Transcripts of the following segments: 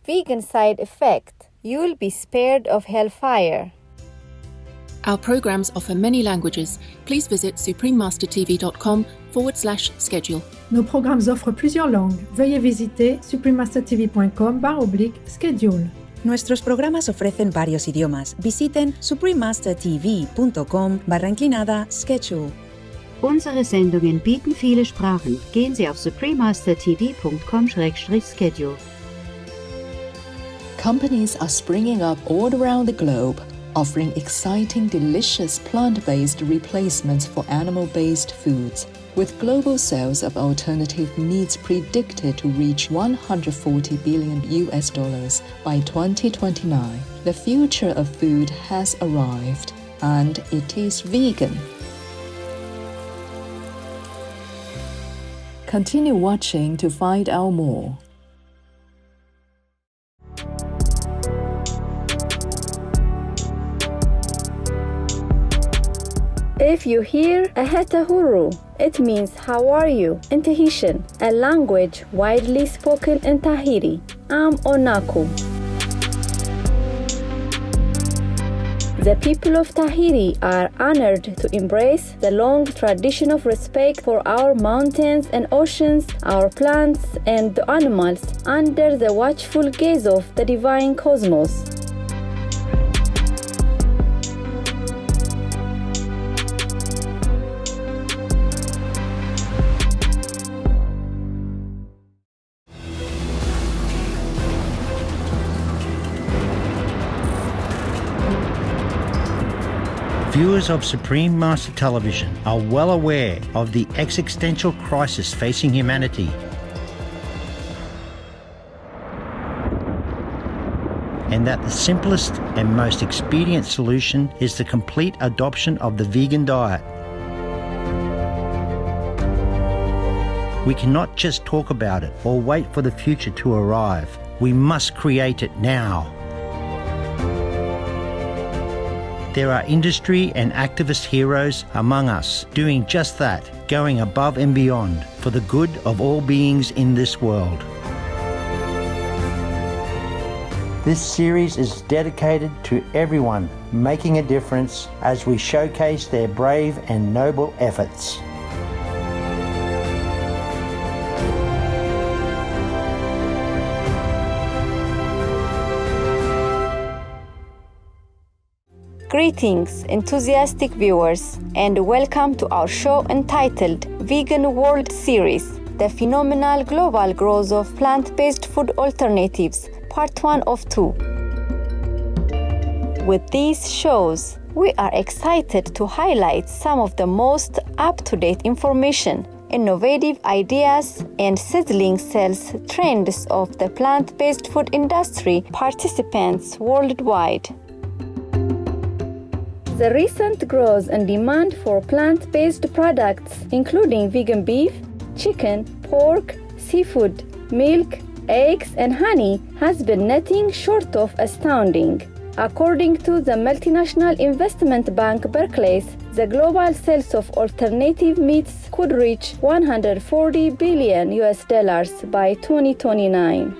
vegan side effect, you'll be spared of hellfire. Our programs offer many languages. Please visit suprememastertv.com/schedule. Nos programmes offrent plusieurs langues. Veuillez visiter suprememastertv.com/schedule. Nuestros programas ofrecen varios idiomas. Visiten suprememastertv.com/schedule. Unsere Sendungen bieten viele Sprachen. Gehen Sie auf suprememastertv.com/schedule. Companies are springing up all around the globe, offering exciting, delicious plant-based replacements for animal-based foods. With global sales of alternative meats predicted to reach $140 billion by 2029, the future of food has arrived, and it is vegan. Continue watching to find out more. If you hear Ahatahuru, it means how are you in Tahitian, a language widely spoken in Tahiti. I'm Onaku. The people of Tahiti are honored to embrace the long tradition of respect for our mountains and oceans, our plants and the animals, under the watchful gaze of the divine cosmos. Viewers of Supreme Master Television are well aware of the existential crisis facing humanity, and that the simplest and most expedient solution is the complete adoption of the vegan diet. We cannot just talk about it or wait for the future to arrive. We must create it now. There are industry and activist heroes among us doing just that, going above and beyond for the good of all beings in this world. This series is dedicated to everyone making a difference as we showcase their brave and noble efforts. Greetings, enthusiastic viewers, and welcome to our show entitled Vegan World Series, the phenomenal global growth of plant-based food alternatives, part 1 of 2. With these shows, we are excited to highlight some of the most up-to-date information, innovative ideas, and sizzling sales trends of the plant-based food industry participants worldwide. The recent growth and demand for plant-based products, including vegan beef, chicken, pork, seafood, milk, eggs, and honey, has been nothing short of astounding. According to the multinational investment bank Barclays, the global sales of alternative meats could reach $140 billion by 2029.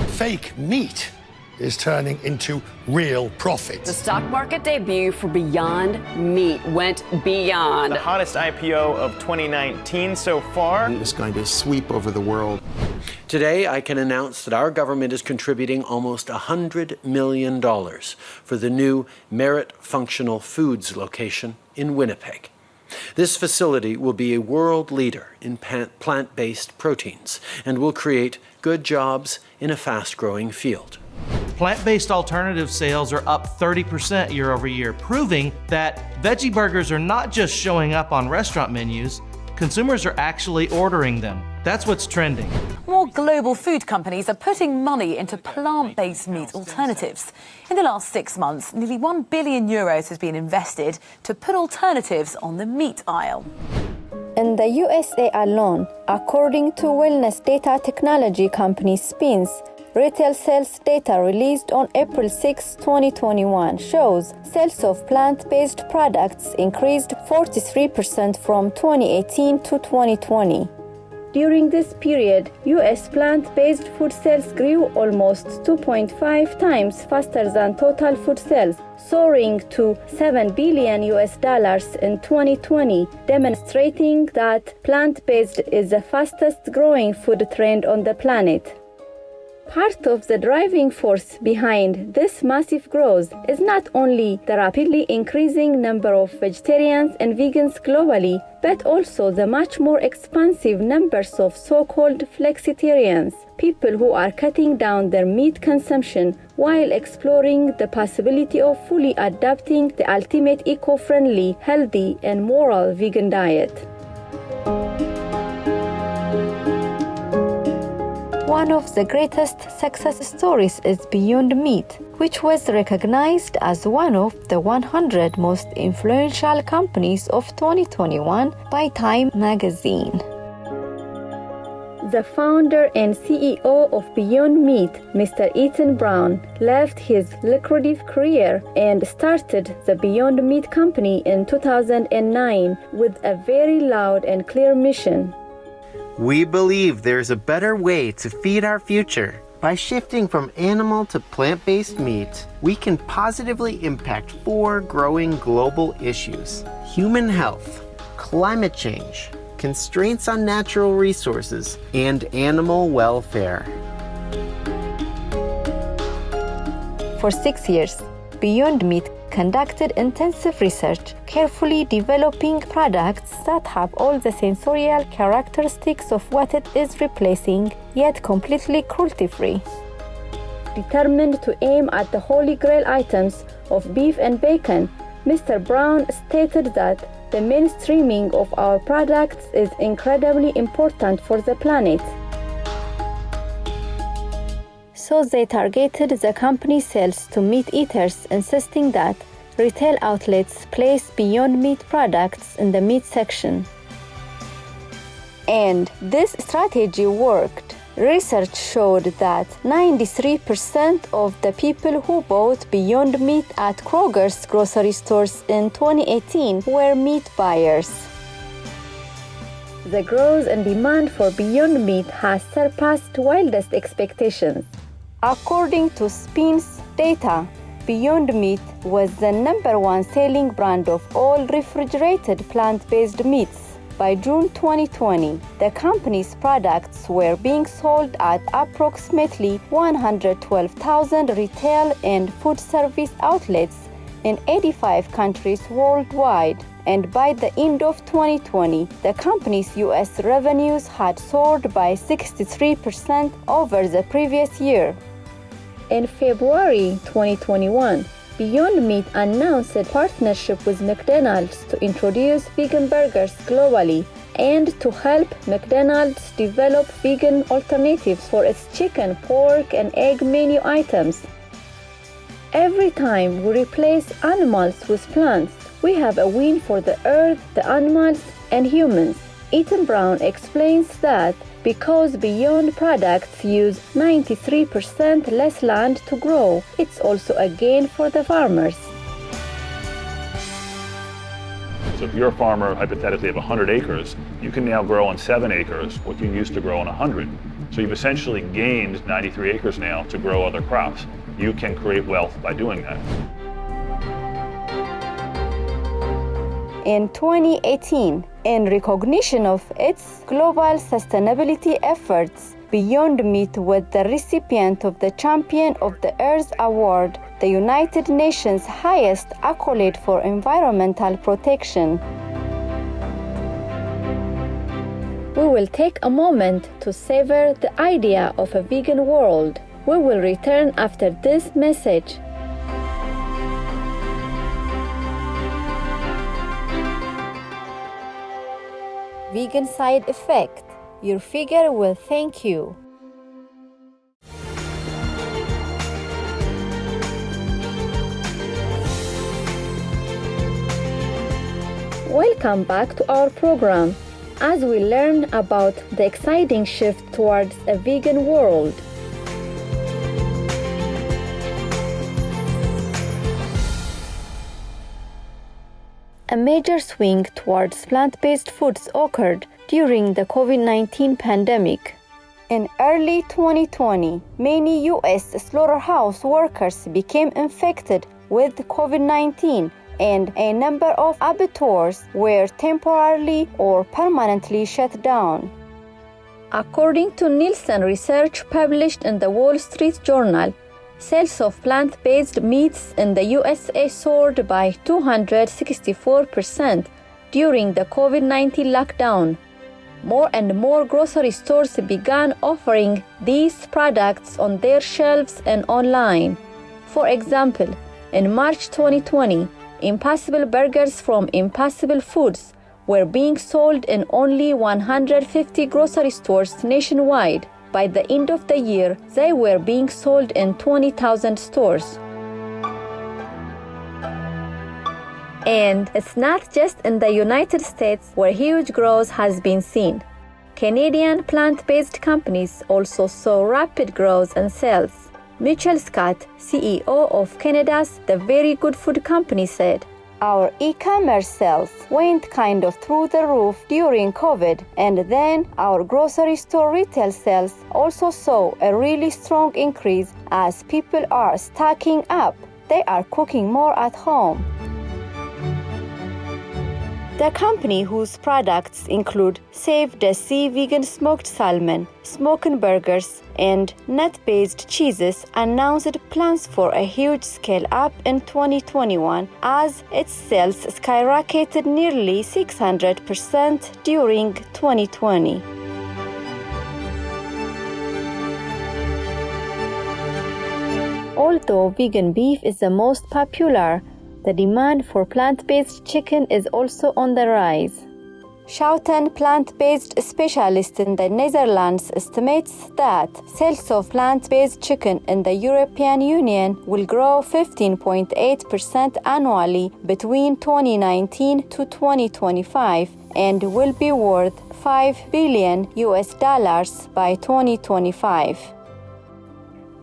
Fake meat is turning into real profit. The stock market debut for Beyond Meat went beyond. The hottest IPO of 2019 so far. It's going to sweep over the world. Today, I can announce that our government is contributing almost $100 million for the new Merit Functional Foods location in Winnipeg. This facility will be a world leader in plant-based proteins and will create good jobs in a fast-growing field. Plant-based alternative sales are up 30% year over year, proving that veggie burgers are not just showing up on restaurant menus, consumers are actually ordering them. That's what's trending. More global food companies are putting money into plant-based meat alternatives. In the last 6 months, nearly €1 billion has been invested to put alternatives on the meat aisle. In the USA alone, according to wellness data technology company Spins, retail sales data released on April 6, 2021 shows sales of plant-based products increased 43% from 2018 to 2020. During this period, U.S. plant-based food sales grew almost 2.5 times faster than total food sales, soaring to $7 billion in 2020, demonstrating that plant-based is the fastest growing food trend on the planet. Part of the driving force behind this massive growth is not only the rapidly increasing number of vegetarians and vegans globally, but also the much more expansive numbers of so-called flexitarians, people who are cutting down their meat consumption while exploring the possibility of fully adopting the ultimate eco-friendly, healthy, and moral vegan diet. One of the greatest success stories is Beyond Meat, which was recognized as one of the 100 most influential companies of 2021 by Time magazine. The founder and CEO of Beyond Meat, Mr. Ethan Brown, left his lucrative career and started the Beyond Meat company in 2009 with a very loud and clear mission. We believe there's a better way to feed our future. By shifting from animal to plant-based meat, we can positively impact 4 growing global issues: human health, climate change, constraints on natural resources, and animal welfare. For 6 years, Beyond Meat conducted intensive research, carefully developing products that have all the sensorial characteristics of what it is replacing, yet completely cruelty-free. Determined to aim at the holy grail items of beef and bacon, Mr. Brown stated that the mainstreaming of our products is incredibly important for the planet. So they targeted the company's sales to meat eaters, insisting that retail outlets place Beyond Meat products in the meat section. And this strategy worked. Research showed that 93% of the people who bought Beyond Meat at Kroger's grocery stores in 2018 were meat buyers. The growth and demand for Beyond Meat has surpassed wildest expectations. According to SPIN's data, Beyond Meat was the #1 selling brand of all refrigerated plant-based meats. By June 2020, the company's products were being sold at approximately 112,000 retail and food service outlets in 85 countries worldwide. And by the end of 2020, the company's US revenues had soared by 63% over the previous year. In February 2021, Beyond Meat announced a partnership with McDonald's to introduce vegan burgers globally and to help McDonald's develop vegan alternatives for its chicken, pork, and egg menu items. Every time we replace animals with plants, we have a win for the earth, the animals, and humans. Ethan Brown explains that because Beyond products use 93% less land to grow, it's also a gain for the farmers. So if you're a farmer, hypothetically of 100 acres, you can now grow on 7 acres what you used to grow on 100. So you've essentially gained 93 acres now to grow other crops. You can create wealth by doing that. In 2018, in recognition of its global sustainability efforts, Beyond Meat was the recipient of the Champion of the Earth Award, the United Nations' highest accolade for environmental protection. We will take a moment to savor the idea of a vegan world. We will return after this message. Vegan side effect. Your figure will thank you. Welcome back to our program as we learn about the exciting shift towards a vegan world. A major swing towards plant-based foods occurred during the COVID-19 pandemic. In early 2020, many U.S. slaughterhouse workers became infected with COVID-19, and a number of abattoirs were temporarily or permanently shut down. According to Nielsen research published in the Wall Street Journal, sales of plant-based meats in the USA soared by 264% during the COVID-19 lockdown. More and more grocery stores began offering these products on their shelves and online. For example, in March 2020, Impossible Burgers from Impossible Foods were being sold in only 150 grocery stores nationwide. By the end of the year, they were being sold in 20,000 stores. And it's not just in the United States where huge growth has been seen. Canadian plant-based companies also saw rapid growth in sales. Mitchell Scott, CEO of Canada's The Very Good Food Company, said, "Our e-commerce sales went kind of through the roof during COVID, and then our grocery store retail sales also saw a really strong increase as people are stocking up. They are cooking more at home." The company, whose products include Save the Sea vegan smoked salmon, smoking burgers, and nut-based cheeses, announced plans for a huge scale-up in 2021 as its sales skyrocketed nearly 600% during 2020. Although vegan beef is the most popular, the demand for plant-based chicken is also on the rise. Schouten, plant-based specialist in the Netherlands, estimates that sales of plant-based chicken in the European Union will grow 15.8% annually between 2019 to 2025 and will be worth $5 billion by 2025.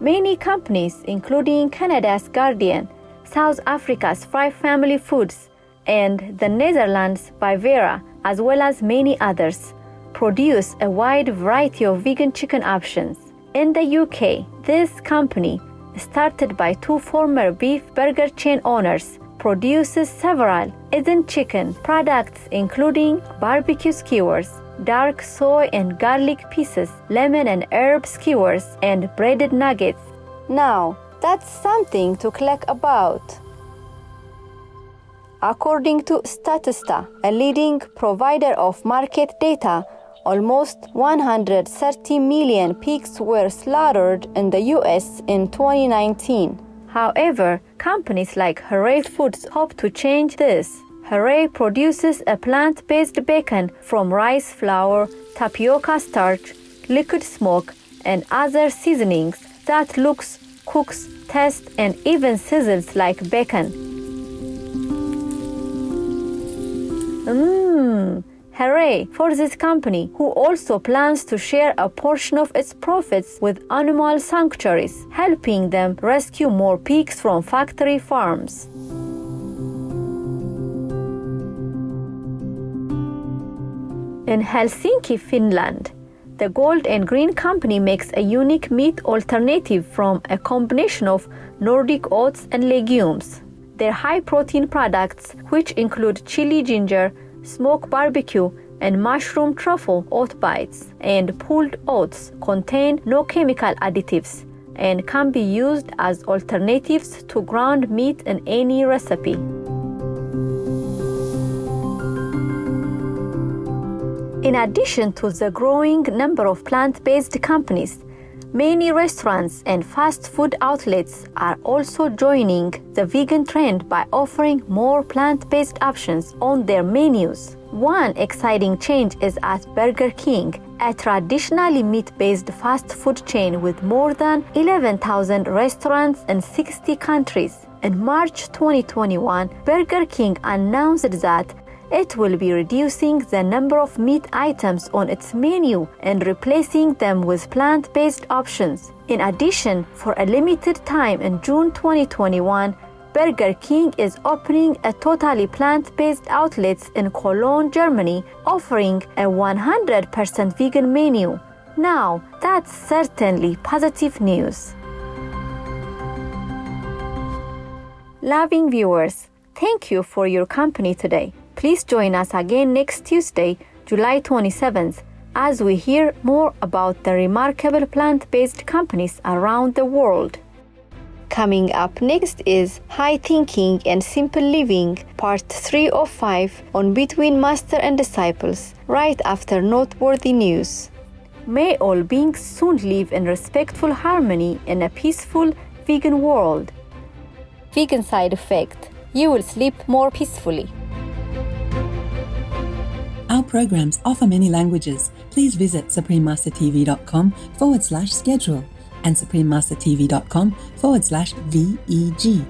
Many companies, including Canada's Guardian, South Africa's Fry Family Foods, and the Netherlands' Bivera, as well as many others, produce a wide variety of vegan chicken options. In the UK, this company, started by two former beef burger chain owners, produces several Eden chicken products including barbecue skewers, dark soy and garlic pieces, lemon and herb skewers, and breaded nuggets. Now, that's something to click about. According to Statista, a leading provider of market data, almost 130 million pigs were slaughtered in the US in 2019. However, companies like Hooray Foods hope to change this. Hooray produces a plant-based bacon from rice flour, tapioca starch, liquid smoke, and other seasonings that cooks, tastes, and even sizzles like bacon. Hooray for this company, who also plans to share a portion of its profits with animal sanctuaries, helping them rescue more pigs from factory farms. In Helsinki, Finland, the Gold and Green Company makes a unique meat alternative from a combination of Nordic oats and legumes. Their high-protein products, which include chili ginger, smoked barbecue, and mushroom truffle oat bites and pulled oats, contain no chemical additives and can be used as alternatives to ground meat in any recipe. In addition to the growing number of plant-based companies, many restaurants and fast food outlets are also joining the vegan trend by offering more plant-based options on their menus. One exciting change is at Burger King, a traditionally meat-based fast food chain with more than 11,000 restaurants in 60 countries. In March 2021, Burger King announced that it will be reducing the number of meat items on its menu and replacing them with plant-based options. In addition, for a limited time in June 2021, Burger King is opening a totally plant-based outlet in Cologne, Germany, offering a 100% vegan menu. Now, that's certainly positive news. Loving viewers, thank you for your company today. Please join us again next Tuesday, July 27th, as we hear more about the remarkable plant-based companies around the world. Coming up next is High Thinking and Simple Living, Part 3 of 5 on Between Master and Disciples, right after noteworthy news. May all beings soon live in respectful harmony in a peaceful vegan world. Vegan side effect: you will sleep more peacefully. Our programs offer many languages. Please visit suprememastertv.com/schedule and suprememastertv.com/VEG